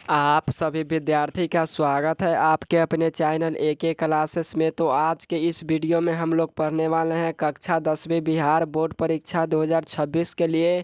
आप सभी विद्यार्थी का स्वागत है आपके अपने चैनल एके क्लासेस में। तो आज के इस वीडियो में हम लोग पढ़ने वाले हैं कक्षा 10वीं बिहार बोर्ड परीक्षा 2026 के लिए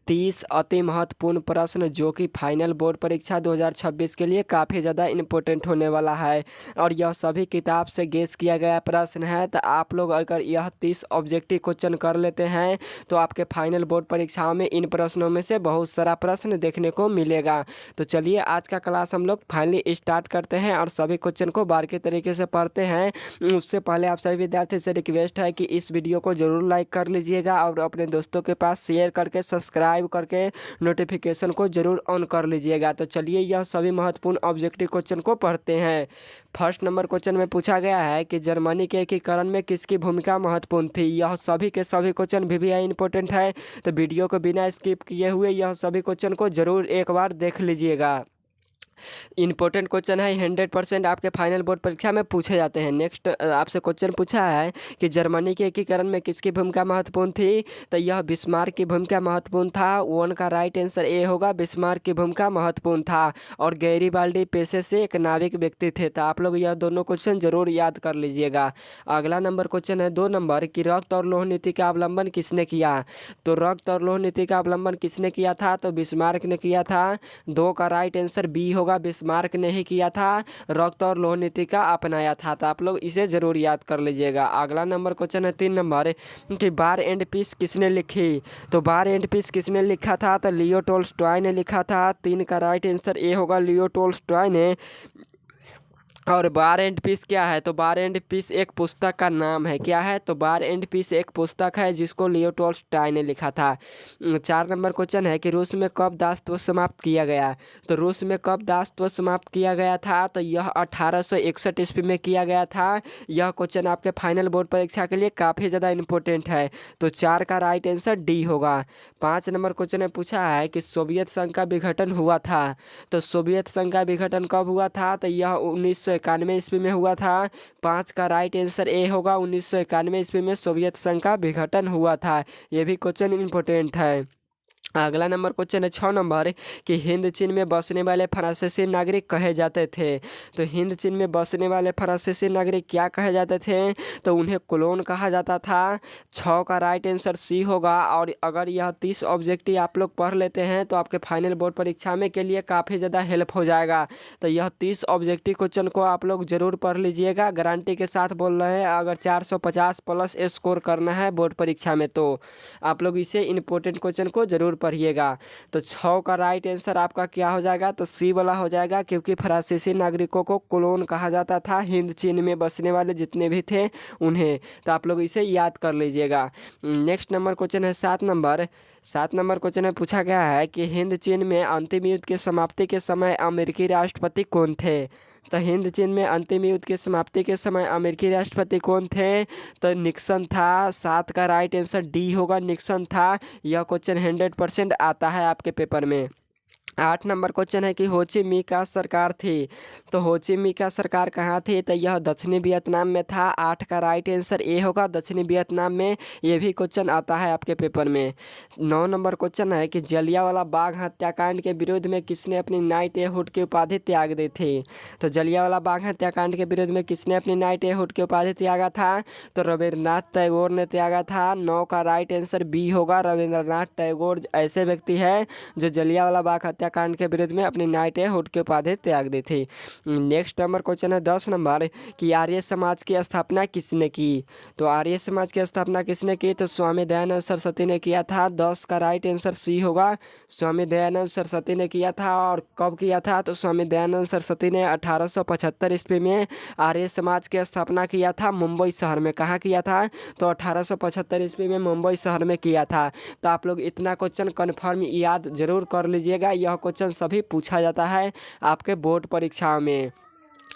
30 अति महत्वपूर्ण प्रश्न, जो कि फाइनल बोर्ड परीक्षा 2026 के लिए काफ़ी ज़्यादा इम्पोर्टेंट होने वाला है। और यह सभी किताब से गेस किया गया प्रश्न है। तो आप लोग अगर यह 30 ऑब्जेक्टिव क्वेश्चन कर लेते हैं तो आपके फाइनल बोर्ड परीक्षाओं में इन प्रश्नों में से बहुत सारा प्रश्न देखने को मिलेगा। तो चलिए आज का क्लास हम लोग फाइनली स्टार्ट करते हैं और सभी क्वेश्चन को बारीकी तरीके से पढ़ते हैं। उससे पहले आप सभी विद्यार्थी से रिक्वेस्ट है कि इस वीडियो को जरूर लाइक कर लीजिएगा और अपने दोस्तों के पास शेयर करके सब्सक्राइब करके नोटिफिकेशन को जरूर ऑन कर लीजिएगा। तो चलिए यह सभी महत्वपूर्ण ऑब्जेक्टिव क्वेश्चन को पढ़ते हैं। फर्स्ट नंबर क्वेश्चन में पूछा गया है कि जर्मनी के एकीकरण में किसकी भूमिका महत्वपूर्ण थी। यह सभी के सभी क्वेश्चन भी इंपॉर्टेंट है, तो वीडियो को बिना स्किप किए हुए यह सभी क्वेश्चन को जरूर एक बार देख लीजिएगा। इंपॉर्टेंट क्वेश्चन है, 100% आपके फाइनल बोर्ड परीक्षा में पूछे जाते हैं। नेक्स्ट आपसे क्वेश्चन पूछा है कि जर्मनी के एकीकरण में किसकी भूमिका महत्वपूर्ण थी। तो यह बिस्मार्क की भूमिका महत्वपूर्ण था। वन का राइट आंसर ए होगा, बिस्मार्क की भूमिका महत्वपूर्ण था। और गैरीबाल्डी पेशे से एक नाविक व्यक्ति थे। तो आप लोग यह दोनों क्वेश्चन जरूर याद कर लीजिएगा। अगला नंबर क्वेश्चन है 2 नंबर कि रक्त और लोह नीति का अवलंबन किसने किया। तो रक्त और लोह नीति का अवलंबन किसने किया था, तो बिस्मार्क ने किया था। 2 का राइट आंसर बी होगा, बिस्मार्क ने ही किया था, रक्त और लोह नीति का अपनाया था। तो आप लोग इसे जरूर याद कर लीजिएगा। अगला नंबर क्वेश्चन है 3 नंबर कि वार एंड पीस किसने लिखी। तो वार एंड पीस किसने लिखा था, तो लियो टोल्स्टॉय ने लिखा था। 3 का राइट आंसर ए होगा, लियो टोल्स्टॉय ने। और वार एंड पीस क्या है, तो वार एंड पीस एक पुस्तक का नाम है। क्या है, तो वार एंड पीस एक पुस्तक है जिसको लियो टोल्स्टॉय ने लिखा था। 4 नंबर क्वेश्चन है कि रूस में कब दासत्व समाप्त किया गया। तो रूस में कब दासत्व समाप्त किया गया था, तो यह 1861 ईस्वी में किया गया था। यह क्वेश्चन आपके फाइनल बोर्ड परीक्षा के लिए काफ़ी ज़्यादा इंपॉर्टेंट है। तो 4 का राइट आंसर डी होगा। 5 नंबर क्वेश्चन में पूछा है कि सोवियत संघ का विघटन हुआ था। तो सोवियत संघ का विघटन कब हुआ था, तो यह 1991 ईस्वी में हुआ था। 5 का राइट आंसर ए होगा, 1991 ईस्वी में सोवियत संघ का विघटन हुआ था। यह भी क्वेश्चन इंपॉर्टेंट है। अगला नंबर क्वेश्चन है 6 नंबर कि हिंद चीन में बसने वाले फ्रांसीसी नागरिक कहे जाते थे। तो हिंद चीन में बसने वाले फ्रांसीसी नागरिक क्या कहे जाते थे, तो उन्हें कोलोन कहा जाता था। 6 का राइट आंसर सी होगा। और अगर यह 30 ऑब्जेक्टिव आप लोग पढ़ लेते हैं तो आपके फाइनल बोर्ड परीक्षा में के लिए काफ़ी ज़्यादा हेल्प हो जाएगा। तो यह 30 ऑब्जेक्टिव क्वेश्चन को आप लोग जरूर पढ़ लीजिएगा। गारंटी के साथ बोल रहे हैं, अगर 450 प्लस स्कोर करना है बोर्ड परीक्षा में तो आप लोग इसे इंपॉर्टेंट क्वेश्चन को जरूर पढ़िएगा। तो 6 का राइट आंसर आपका क्या हो जाएगा, तो सी वाला हो जाएगा, क्योंकि फ्रांसीसी नागरिकों को कोलोन कहा जाता था, हिंद चीन में बसने वाले जितने भी थे उन्हें। तो आप लोग इसे याद कर लीजिएगा। नेक्स्ट नंबर क्वेश्चन है 7 नंबर क्वेश्चन में पूछा गया है कि हिंद चीन में अंतिम युद्ध की समाप्ति के समय अमेरिकी राष्ट्रपति कौन थे। तो हिंद चीन में अंतिम युद्ध की समाप्ति के समय अमेरिकी राष्ट्रपति कौन थे, तो निक्सन था। 7 का राइट आंसर डी होगा, निक्सन था। यह क्वेश्चन 100% आता है आपके पेपर में। 8 नंबर क्वेश्चन है कि होची मिन्ह का सरकार थी। तो होची मिन्ह का सरकार कहाँ थी, तो यह दक्षिणी वियतनाम में था। 8 का राइट आंसर ए होगा, दक्षिणी वियतनाम में। ये भी क्वेश्चन आता है आपके पेपर में। 9 नंबर क्वेश्चन है कि जलियांवाला बाग हत्याकांड के विरोध में किसने अपनी नाइटहुड की उपाधि त्याग दी थी। तो जलियांवाला बाग हत्याकांड के विरोध में किसने अपनी नाइटहुड की उपाधि त्यागा था, तो रविंद्रनाथ टैगोर ने त्यागा था। 9 का राइट आंसर बी होगा, रविंद्रनाथ टैगोर ऐसे व्यक्ति हैं जो जलियांवाला बाग हत्याकांड के विरोध में अपनी नाइटहुड की उपाधि त्याग दी थी। नेक्स्ट नंबर क्वेश्चन है 10 नंबर कि आर्य समाज की स्थापना किसने की। तो आर्य समाज की स्थापना किसने की, तो स्वामी दयानंद सरस्वती ने किया था। 10 का राइट आंसर सी होगा, स्वामी दयानंद सरस्वती ने किया था। और कब किया था, तो स्वामी दयानंद सरस्वती ने 1875 ईस्वी में आर्य समाज की स्थापना किया था, मुंबई शहर में। कहाँ किया था, तो 1875 ईस्वी में मुंबई शहर में किया था। तो आप लोग इतना क्वेश्चन कन्फर्म याद जरूर कर लीजिएगा। यह क्वेश्चन सभी पूछा जाता है आपके बोर्ड परीक्षाओं में।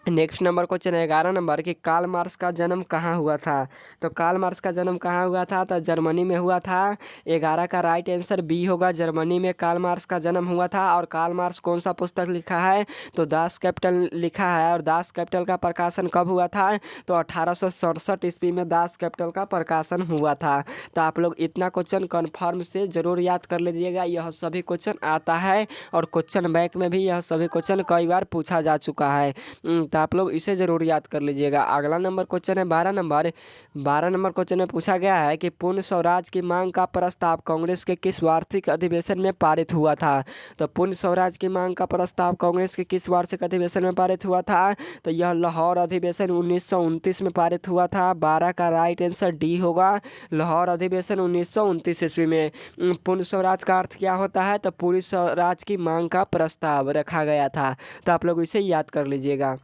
नेक्स्ट नंबर क्वेश्चन है 11 नंबर कि कार्ल मार्क्स का जन्म कहाँ हुआ था। तो कार्ल मार्क्स का जन्म कहाँ हुआ था, तो जर्मनी में हुआ था। 11 का राइट आंसर बी होगा, जर्मनी में कार्ल मार्क्स का जन्म हुआ था। और कार्ल मार्क्स कौन सा पुस्तक लिखा है, तो दास कैपिटल लिखा है। और दास कैपिटल का प्रकाशन कब हुआ था, तो 1867 ईस्वी में दास कैपिटल का प्रकाशन हुआ था। तो आप लोग इतना क्वेश्चन कन्फर्म से ज़रूर याद कर लीजिएगा, यह सभी क्वेश्चन आता है और क्वेश्चन बैंक में भी यह सभी क्वेश्चन कई बार पूछा जा चुका है। तो आप लोग इसे ज़रूर याद कर लीजिएगा। अगला नंबर क्वेश्चन है 12 नंबर क्वेश्चन में पूछा गया है कि पूर्ण स्वराज की मांग का प्रस्ताव कांग्रेस के किस वार्षिक अधिवेशन में पारित हुआ था। तो पूर्ण स्वराज की मांग का प्रस्ताव कांग्रेस के किस वार्षिक अधिवेशन में पारित हुआ था, तो यह लाहौर अधिवेशन 1929 में पारित हुआ था। 12 का राइट आंसर डी होगा, लाहौर अधिवेशन 1929 ईस्वी में। पूर्ण स्वराज का अर्थ क्या होता है, तो पूर्ण स्वराज की मांग का प्रस्ताव रखा गया था। तो आप लोग इसे याद कर लीजिएगा।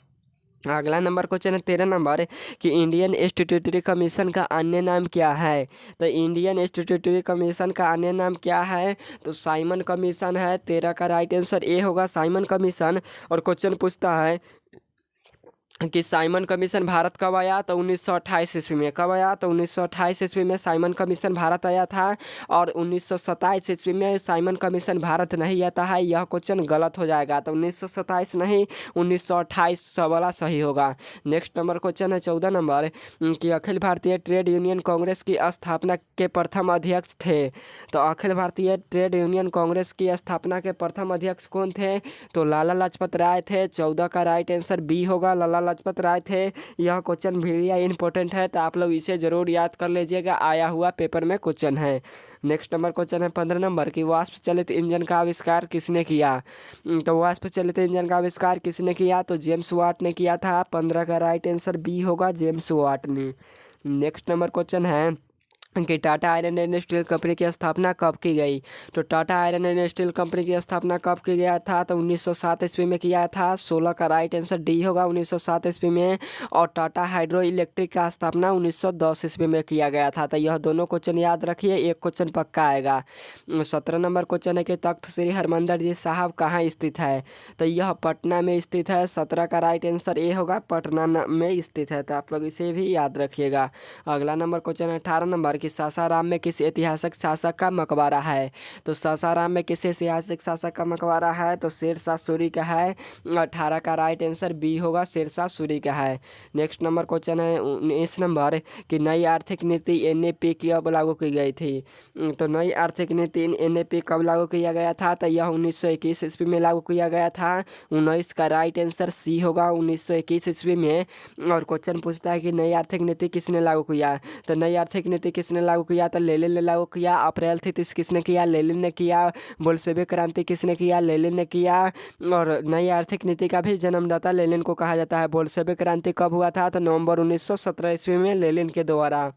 अगला नंबर क्वेश्चन है 13 नंबर कि इंडियन स्टैट्यूटरी कमीशन का अन्य नाम क्या है। तो इंडियन स्टैट्यूटरी कमीशन का अन्य नाम क्या है, तो साइमन कमीशन है। 13 का राइट आंसर ए होगा, साइमन कमीशन। और क्वेश्चन पूछता है कि साइमन कमीशन भारत कब आया, तो 1928 ईस्वी में। कब आया, तो 1928 ईस्वी में साइमन कमीशन भारत आया था। और 1927 ईस्वी में साइमन कमीशन भारत नहीं आता है, यह क्वेश्चन गलत हो जाएगा। तो 1927 नहीं, 1928 वाला सही होगा। नेक्स्ट नंबर क्वेश्चन है 14 नंबर कि अखिल भारतीय ट्रेड यूनियन कांग्रेस की स्थापना के प्रथम अध्यक्ष थे। तो अखिल भारतीय ट्रेड यूनियन कांग्रेस की स्थापना के प्रथम अध्यक्ष कौन थे, तो लाला लाजपत राय थे। 14 का राइट आंसर बी होगा, लाला लाजपत राय थे। यह क्वेश्चन भी इंपॉर्टेंट है, तो आप लोग इसे ज़रूर याद कर लीजिएगा, आया हुआ पेपर में क्वेश्चन है। नेक्स्ट नंबर क्वेश्चन है 15 नंबर कि वाष्प चलित इंजन का आविष्कार किसने किया। तो वाष्प चलित इंजन का आविष्कार किसने किया, तो जेम्स वाट ने किया था। 15 का राइट आंसर बी होगा, जेम्स वाट ने। नेक्स्ट नंबर क्वेश्चन है कि Tata iron and steel company की स्थापना कब की गई। तो Tata iron and steel company की स्थापना कब की गया था, तो 1907 ईस्वी में किया था। 16 का राइट आंसर डी होगा, 1907 ईस्वी में। और टाटा हाइड्रो इलेक्ट्रिक का स्थापना 1910 ईस्वी में किया गया था। तो यह दोनों क्वेश्चन याद रखिए, एक क्वेश्चन पक्का आएगा। 17 नंबर क्वेश्चन है कि तख्त श्री हरमंदिर जी साहब कहाँ स्थित है, तो यह पटना में स्थित है। 17 का राइट आंसर ए होगा, पटना में स्थित है। तो आप लोग इसे भी याद रखिएगा। अगला नंबर क्वेश्चन है 18 नंबर कि सासाराम में किस ऐतिहासिक शासक का मकबरा है। तो सासाराम में किस ऐतिहासिक शासक का मकबरा है, तो शेरशाह सूरी का है। 18 का राइट आंसर बी होगा, शेरशाह सूरी का है। नेक्स्ट नंबर क्वेश्चन है 19 नंबर कि नई आर्थिक नीति एनएपी कब लागू की गई थी। तो नई आर्थिक नीति एनएपी कब लागू किया गया था, तो यह 1921 ईस्वी में लागू किया गया था। 19 का राइट आंसर सी होगा, 1921 ईस्वी में। और क्वेश्चन पूछता है कि नई आर्थिक नीति किसने लागू किया। तो नई आर्थिक नीति किसने लागू किया, तो लेनिन ने लागू किया। अप्रैल 30 किसने किया, लेनिन ने किया। बोल्शेविक क्रांति किसने किया, लेनिन ने किया। और नई आर्थिक नीति का भी जन्मदाता लेनिन को कहा जाता है। बोल्शेविक क्रांति कब हुआ था, तो नवंबर 1917 ईस्वी में लेनिन के द्वारा।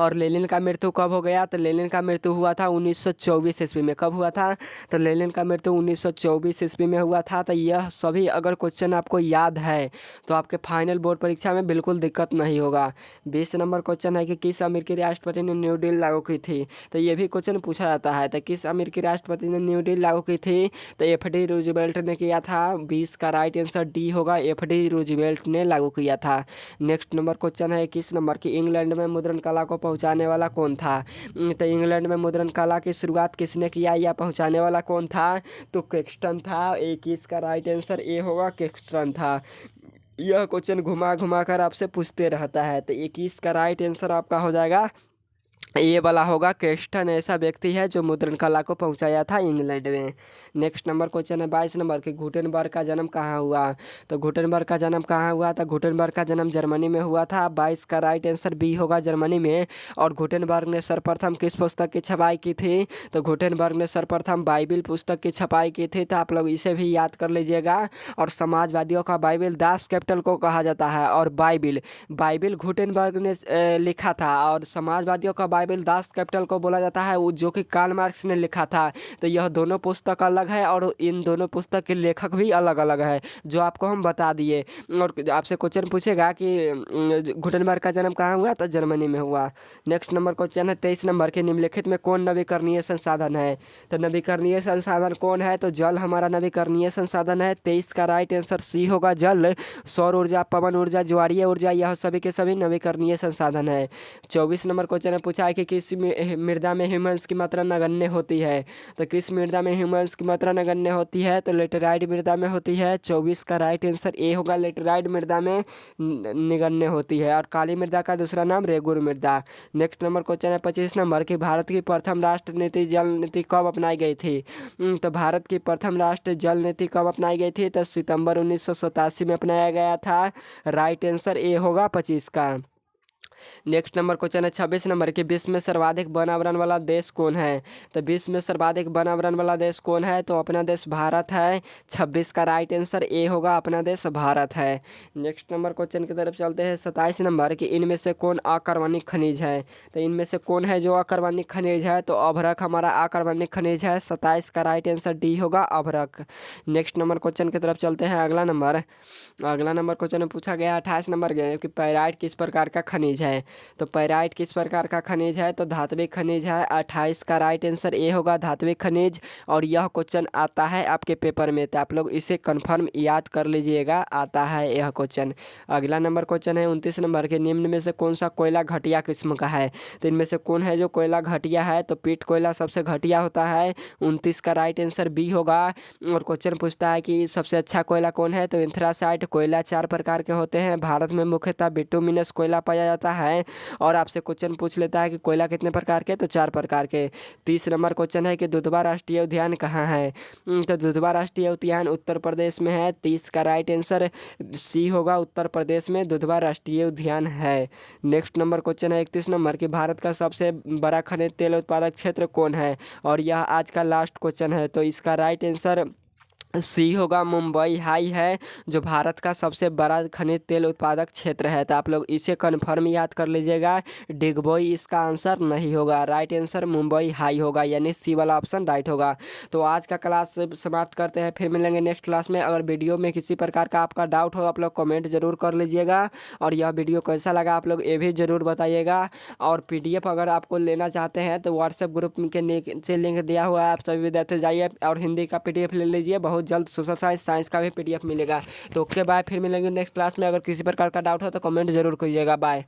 और लेनिन का मृत्यु कब हो गया, तो लेनिन का मृत्यु हुआ था 1924 ईस्वी में। कब हुआ था, तो लेनिन का मृत्यु 1924 ईस्वी में हुआ था। तो यह सभी अगर क्वेश्चन आपको याद है तो आपके फाइनल बोर्ड परीक्षा में बिल्कुल दिक्कत नहीं होगा। 20 नंबर क्वेश्चन है कि किस अमेरिकी राष्ट्रपति ने न्यू डील लागू की थी। तो ये भी क्वेश्चन पूछा जाता है। तो किस अमेरिकी राष्ट्रपति ने न्यू डील लागू की थी, तो एफ.डी. रूजवेल्ट ने किया था। 20 का राइट आंसर डी होगा, एफ.डी. रूजवेल्ट ने लागू किया था। नेक्स्ट नंबर क्वेश्चन है 21 नंबर की इंग्लैंड में मुद्रण कला को पहुंचाने वाला कौन था। तो इंग्लैंड में मुद्रण कला की शुरुआत किसने किया या पहुंचाने वाला कौन था, तो कैक्सटन था। 21 का राइट आंसर ए होगा, कैक्सटन था। यह क्वेश्चन घुमा घुमा कर आपसे पूछते रहता है। तो 21 का राइट आंसर आपका हो जाएगा, ये वाला होगा। कैक्सटन ऐसा व्यक्ति है जो मुद्रण कला को पहुंचाया था इंग्लैंड में। नेक्स्ट नंबर क्वेश्चन है 22 नंबर कि गुटेनबर्ग का जन्म कहाँ हुआ। तो गुटेनबर्ग का जन्म कहाँ हुआ था, गुटेनबर्ग का जन्म जर्मनी में हुआ था। 22 का राइट आंसर बी होगा, जर्मनी में। और गुटेनबर्ग ने सर्वप्रथम किस पुस्तक की छपाई की थी, तो गुटेनबर्ग ने सर्वप्रथम बाइबिल पुस्तक की छपाई की थी। तो आप लोग इसे भी याद कर लीजिएगा। और समाजवादियों का बाइबिल दास कैपिटल को कहा जाता है। और बाइबिल बाइबिल गुटेनबर्ग ने लिखा था। और समाजवादियों का बाइबिल दास कैपिटल को बोला जाता है, वो जो कि कार्ल मार्क्स ने लिखा था। तो यह दोनों पुस्तक अलग अलग है और इन दोनों पुस्तक के लेखक भी अलग अलग है, जो आपको हम बता दिए। और आपसे क्वेश्चन पूछेगा कि गुटेनबर्ग का जन्म कहाँ हुआ, तो जर्मनी में हुआ। नेक्स्ट नंबर क्वेश्चन है 23 नंबर के, निम्नलिखित में कौन नवीकरणीय संसाधन है। तो नवीकरणीय संसाधन कौन है, तो जल हमारा नवीकरणीय संसाधन है। 23 का राइट आंसर सी होगा, जल। सौर ऊर्जा, पवन ऊर्जा, ज्वारीय ऊर्जा, यह सभी के सभी नवीकरणीय संसाधन है। 24 नंबर क्वेश्चन में पूछा है कि किस मृदा में ह्यूमस की मात्रा नगण्य होती है। तो किस मृदा में ह्यूमस की मात्रा नगण्य होती है, तो लेटेराइट मृदा में होती है। 24 का राइट आंसर ए होगा, लेटेराइट मृदा में निगन्य होती है। और काली मृदा का दूसरा नाम रेगुर मृदा। नेक्स्ट नंबर क्वेश्चन है 25 नंबर की, भारत की प्रथम राष्ट्र नीति जल नीति कब अपनाई गई थी। तो भारत की प्रथम राष्ट्र जल नीति कब अपनाई गई थी, तो सितंबर 1987 में अपनाया गया था। राइट आंसर ए होगा 25 का। नेक्स्ट नंबर क्वेश्चन है 26 नंबर के, विश्व में सर्वाधिक वन आवरण वाला देश कौन है। तो विश्व में सर्वाधिक वन आवरण वाला देश कौन है, तो अपना देश भारत है। 26 का राइट आंसर ए होगा, अपना देश भारत है। नेक्स्ट नंबर क्वेश्चन की तरफ चलते हैं 27 नंबर की, इनमें से कौन अकार्बनिक खनिज है। तो इनमें से कौन है जो अकार्बनिक खनिज है, तो अभ्रक हमारा अकार्बनिक खनिज है। 27 का राइट आंसर डी होगा, अभ्रक। नेक्स्ट नंबर क्वेश्चन की तरफ चलते हैं। अगला नंबर क्वेश्चन में पूछा गया 28 नंबर के कि पैराइट किस प्रकार का खनिज है। तो पैराइट किस प्रकार का खनिज है, तो धात्विक खनिज है। 28 का राइट आंसर ए होगा, धात्विक खनिज। और यह क्वेश्चन आता है आपके पेपर में, तो आप लोग इसे कंफर्म याद कर लीजिएगा, आता है यह क्वेश्चन। अगला नंबर क्वेश्चन है 29 नंबर के, निम्न में से कौन सा कोयला घटिया किस्म का है। तो इनमें से कौन है जो कोयला घटिया है, तो पीट कोयला सबसे घटिया होता है। 29 का राइट आंसर बी होगा। और क्वेश्चन पूछता है कि सबसे अच्छा कोयला कौन है, तो एंथ्रासाइट कोयला 4 प्रकार के होते हैं। भारत में मुख्यतः बिटुमिनस कोयला पाया जाता है। और आपसे क्वेश्चन पूछ लेता है कि कोयला कितने प्रकार के, तो 4 प्रकार के। 30 नंबर क्वेश्चन है कि दुधवा राष्ट्रीय उद्यान कहाँ है। तो दुधवा राष्ट्रीय उद्यान उत्तर प्रदेश में है। 30 का राइट आंसर सी होगा, उत्तर प्रदेश में दुधवा राष्ट्रीय उद्यान है। नेक्स्ट नंबर क्वेश्चन है 31 नंबर की, भारत का सबसे बड़ा खनिज तेल उत्पादक क्षेत्र कौन है। और यह आज का लास्ट क्वेश्चन है, तो इसका राइट आंसर सी होगा, मुंबई हाई है, जो भारत का सबसे बड़ा खनिज तेल उत्पादक क्षेत्र है। तो आप लोग इसे कन्फर्म याद कर लीजिएगा। डिगबोई इसका आंसर नहीं होगा, राइट आंसर मुंबई हाई होगा, यानी सी वाला ऑप्शन राइट होगा। तो आज का क्लास समाप्त करते हैं, फिर मिलेंगे नेक्स्ट क्लास में। अगर वीडियो में किसी प्रकार का आपका डाउट हो, आप लोग कमेंट जरूर कर लीजिएगा। और यह वीडियो कैसा लगा आप लोग ये भी ज़रूर बताइएगा। और PDF अगर आपको लेना चाहते हैं तो व्हाट्सएप ग्रुप के नीचे लिंक दिया हुआ है, आप सभी विद्यार्थी जाइए और हिंदी का PDF ले लीजिए। बहुत जल्द सोशल साइंस का भी PDF मिलेगा। तो ओके बाय, फिर मिलेंगे नेक्स्ट क्लास में। अगर किसी प्रकार का डाउट हो तो कमेंट जरूर कीजिएगा। बाय।